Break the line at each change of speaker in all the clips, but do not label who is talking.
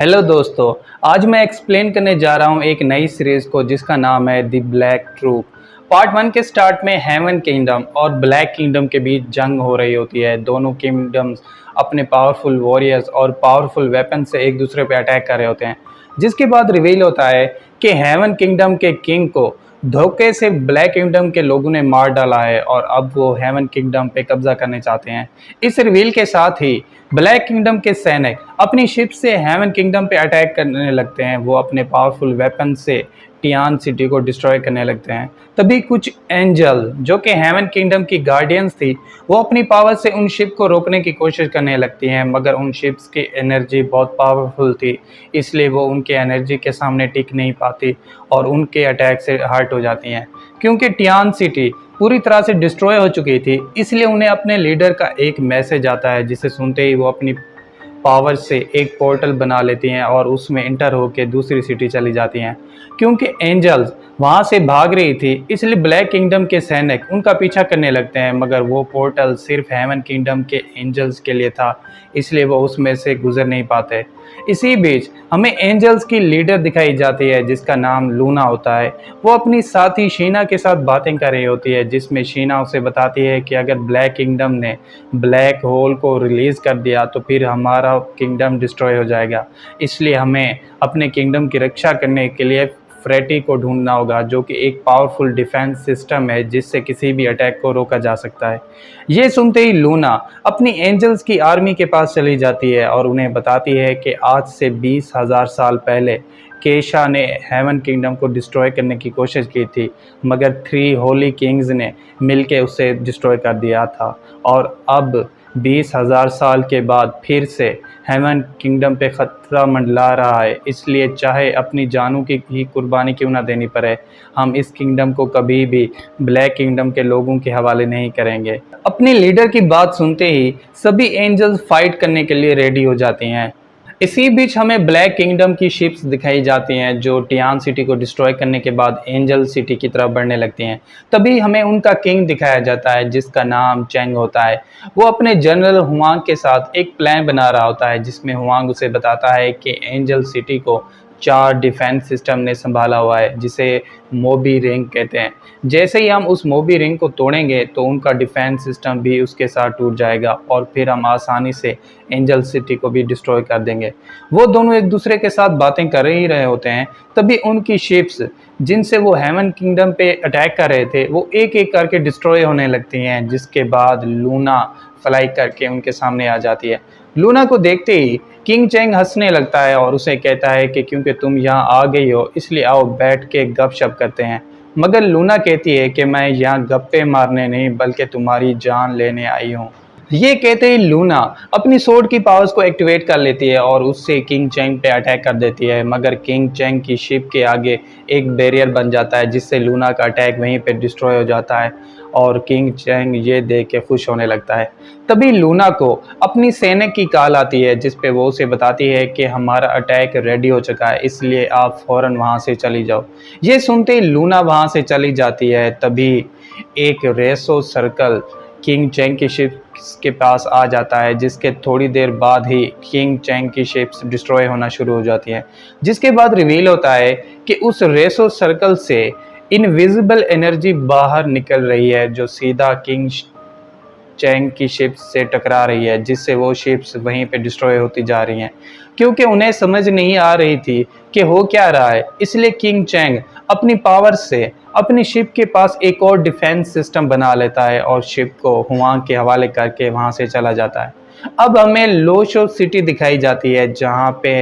Hello दोस्तों। आज मैं एक्सप्लेन करने जा रहा हूँ एक नई सीरीज को जिसका नाम है द ब्लैक ट्रूप। पार्ट 1 के स्टार्ट में हेवन किंगडम और ब्लैक किंगडम के बीच जंग हो रही होती है। दोनों किंगडम्स अपने पावरफुल वॉरियर्स और पावरफुल वेपन से एक दूसरे पे अटैक कर रहे होते हैं, जिसके बाद रिवील होता है कि हेवन किंगडम के किंग को धोखे से ब्लैक किंगडम के लोगों ने मार डाला है और अब वो हेवन किंगडम पे कब्जा करने चाहते हैं। इस रिवील के साथ ही ब्लैक किंगडम के सैनिक अपनी शिप से हेवन किंगडम पे अटैक करने लगते हैं। वो अपने पावरफुल वेपन से टियान सिटी को डिस्ट्रॉय करने लगते हैं। तभी कुछ एंजल जो कि हेवन किंगडम की गार्डियंस थी, वो अपनी पावर से उन शिप को रोकने की कोशिश करने लगती हैं, मगर उन शिप्स की एनर्जी बहुत पावरफुल थी, इसलिए वो उनके एनर्जी के सामने टिक नहीं पाती और उनके अटैक से हर्ट हो जाती हैं। क्योंकि टियान सिटी पूरी तरह से डिस्ट्रॉय हो चुकी थी, इसलिए उन्हें अपने लीडर का एक मैसेज आता है, जिसे सुनते ही वो अपनी पावर से एक पोर्टल बना लेती हैं और उसमें इंटर होकर दूसरी सिटी चली जाती हैं। क्योंकि एंजल्स वहां से भाग रही थी, इसलिए ब्लैक किंगडम के सैनिक उनका पीछा करने लगते हैं, मगर वो पोर्टल सिर्फ हेवन किंगडम के एंजल्स के लिए था, इसलिए वो उसमें से गुजर नहीं पाते। इसी बीच हमें एंजल्स की लीडर दिखाई जाती है जिसका नाम लूना होता है। वो अपनी साथी शीना के साथ बातें कर रही होती है, जिसमें शीना उसे बताती है कि अगर ब्लैक किंगडम ने ब्लैक होल को रिलीज कर दिया तो फिर हमारा किंगडम डिस्ट्रॉय हो जाएगा, इसलिए हमें अपने किंगडम की रक्षा करने के लिए फ्रेटी को ढूंढना होगा, जो कि एक पावरफुल डिफेंस सिस्टम है जिससे किसी भी अटैक को रोका जा सकता है। ये सुनते ही लूना अपनी एंजल्स की आर्मी के पास चली जाती है और उन्हें बताती है कि आज से 20,000 साल पहले केशा ने हेवन किंगडम को डिस्ट्रॉय करने की कोशिश की थी, मगर 3 होली किंग्स ने मिलकर उसे डिस्ट्रॉय कर दिया था और अब 20,000 साल के बाद फिर से हेवन किंगडम पे ख़तरा मंडला रहा है। इसलिए चाहे अपनी जानों की ही कुर्बानी क्यों ना देनी पड़े, हम इस किंगडम को कभी भी ब्लैक किंगडम के लोगों के हवाले नहीं करेंगे। अपने लीडर की बात सुनते ही सभी एंजल्स फाइट करने के लिए रेडी हो जाती हैं। इसी बीच हमें ब्लैक किंगडम की शिप्स दिखाई जाती हैं जो टियान सिटी को डिस्ट्रॉय करने के बाद एंजल सिटी की तरफ बढ़ने लगती हैं। तभी हमें उनका किंग दिखाया जाता है जिसका नाम चेंग होता है। वो अपने जनरल हुआंग के साथ एक प्लान बना रहा होता है, जिसमें हुआंग उसे बताता है कि एंजल सिटी को 4 डिफेंस सिस्टम ने संभाला हुआ है, जिसे मोबी रिंग कहते हैं। जैसे ही हम उस मोबी रिंग को तोड़ेंगे तो उनका डिफेंस सिस्टम भी उसके साथ टूट जाएगा और फिर हम आसानी से एंजल सिटी को भी डिस्ट्रॉय कर देंगे। वो दोनों एक दूसरे के साथ बातें कर ही रहे होते हैं, तभी उनकी शिप्स जिनसे वो हेवन किंगडम पे अटैक कर रहे थे, वो एक एक करके डिस्ट्रॉय होने लगती हैं, जिसके बाद लूना फ्लाई करके उनके सामने आ जाती है। लूना को देखते ही किंग चेंग हंसने लगता है और उसे कहता है कि क्योंकि तुम यहाँ आ गई हो, इसलिए आओ बैठ के गपशप करते हैं। मगर लूना कहती है कि मैं यहाँ गप्पे मारने नहीं बल्कि तुम्हारी जान लेने आई हूँ। ये कहते ही लूना अपनी सोर्ड की पावर्स को एक्टिवेट कर लेती है और उससे किंग चेंग पे अटैक कर देती है, मगर किंग चेंग की शिप के आगे एक बैरियर बन जाता है, जिससे लूना का अटैक वहीं पे डिस्ट्रॉय हो जाता है और किंग चेंग ये देख के खुश होने लगता है। तभी लूना को अपनी सैनिक की कॉल आती है, जिस पे वो उसे बताती है कि हमारा अटैक रेडी हो चुका है, इसलिए आप फौरन वहाँ से चली जाओ। ये सुनते ही लूना वहाँ से चली जाती है। तभी एक रेसो सर्कल किंग चेंग की शिप के पास आ जाता है, जिसके थोड़ी देर बाद ही किंग चेंग की शिप्स डिस्ट्रॉय होना शुरू हो जाती हैं। जिसके बाद रिवील होता है कि उस रेसो सर्कल से इनविजिबल एनर्जी बाहर निकल रही है, जो सीधा किंग चेंग की शिप्स से टकरा रही है, जिससे वो शिप्स वहीं पे डिस्ट्रॉय होती जा रही हैं। क्योंकि उन्हें समझ नहीं आ रही थी कि हो क्या रहा है, इसलिए किंग चेंग अपनी पावर से अपनी शिप के पास एक और डिफेंस सिस्टम बना लेता है और शिप को हुआंग के हवाले करके वहां से चला जाता है। अब हमें लोशो सिटी दिखाई जाती है, जहां पे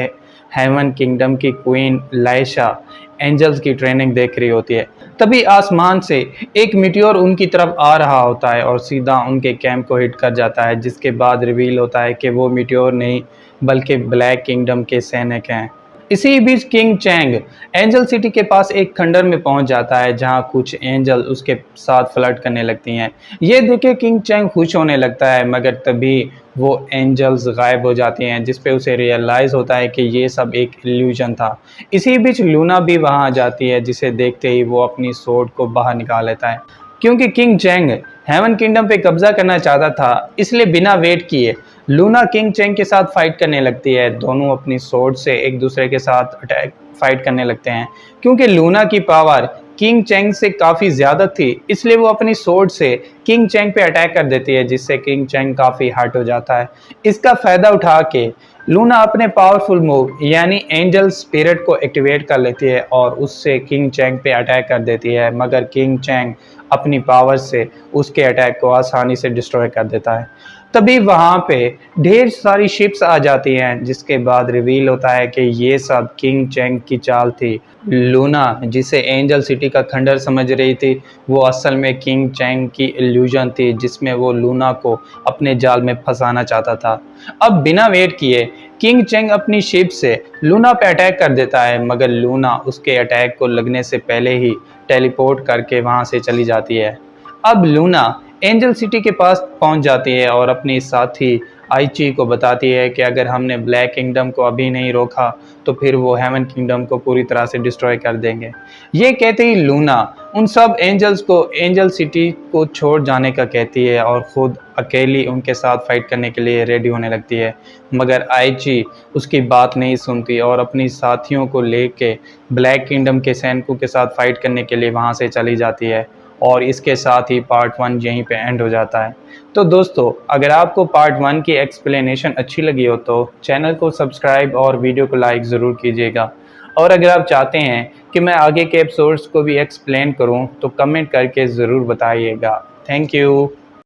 हेवन किंगडम की क्वीन लाइशा एंजल्स की ट्रेनिंग देख रही होती है। तभी आसमान से एक मीटियोर उनकी तरफ आ रहा होता है और सीधा उनके कैंप को हिट कर जाता है, जिसके बाद रिवील होता है कि वो मीटियोर नहीं बल्कि ब्लैक किंगडम के सैनिक हैं। इसी बीच किंग चेंग एंजल सिटी के पास एक खंडर में पहुंच जाता है, जहां कुछ एंजल उसके साथ फ्लर्ट करने लगती हैं। ये देखे किंग चेंग खुश होने लगता है, मगर तभी वो एंजल्स गायब हो जाती हैं, जिस पे उसे रियलाइज़ होता है कि ये सब एक इल्यूजन था। इसी बीच लूना भी वहां आ जाती है, जिसे देखते ही वो अपनी सोर्ड को बाहर निकाल लेता है। क्योंकि किंग चेंग हेवन किंगडम पे कब्जा करना चाहता था, इसलिए बिना वेट किए लूना किंग चेंग के साथ फाइट करने लगती है। दोनों अपनी स्वॉर्ड से एक दूसरे के साथ अटैक फाइट करने लगते हैं। क्योंकि लूना की पावर किंग चेंग से काफ़ी ज़्यादा थी, इसलिए वो अपनी स्वॉर्ड से किंग चेंग पे अटैक कर देती है, जिससे किंग चेंग काफ़ी हर्ट हो जाता है। इसका फ़ायदा उठा के लूना अपने पावरफुल मूव यानी एंजल स्पिरिट को एक्टिवेट कर लेती है और उससे किंग चेंग पे अटैक कर देती है, मगर किंग चेंग अपनी पावर से उसके अटैक को आसानी से डिस्ट्रॉय कर देता है। तभी वहाँ पे ढेर सारी शिप्स आ जाती हैं, जिसके बाद रिवील होता है कि ये सब किंग चेंग की चाल थी। लूना जिसे एंजल सिटी का खंडर समझ रही थी, वो असल में किंग चेंग की इल्यूजन थी, जिसमें वो लूना को अपने जाल में फंसाना चाहता था। अब बिना वेट किए किंग चेंग अपनी शिप से लूना पे अटैक कर देता है, मगर लूना उसके अटैक को लगने से पहले ही टेलीपोर्ट करके वहाँ से चली जाती है। अब लूना एंजल सिटी के पास पहुंच जाती है और अपनी साथी आइची को बताती है कि अगर हमने ब्लैक किंगडम को अभी नहीं रोका तो फिर वो हेवन किंगडम को पूरी तरह से डिस्ट्रॉय कर देंगे। ये कहते ही लूना उन सब एंजल्स को एंजल सिटी को छोड़ जाने का कहती है और खुद अकेली उनके साथ फाइट करने के लिए रेडी होने लगती है, मगर आइची उसकी बात नहीं सुनती और अपनी साथियों को लेके ब्लैक किंगडम के सैनिकों के साथ फाइट करने के लिए वहाँ से चली जाती है। और इसके साथ ही पार्ट 1 यहीं पे एंड हो जाता है। तो दोस्तों, अगर आपको पार्ट 1 की एक्सप्लेनेशन अच्छी लगी हो तो चैनल को सब्सक्राइब और वीडियो को लाइक ज़रूर कीजिएगा। और अगर आप चाहते हैं कि मैं आगे के एपिसोड्स को भी एक्सप्लेन करूं तो कमेंट करके ज़रूर बताइएगा। Thank you.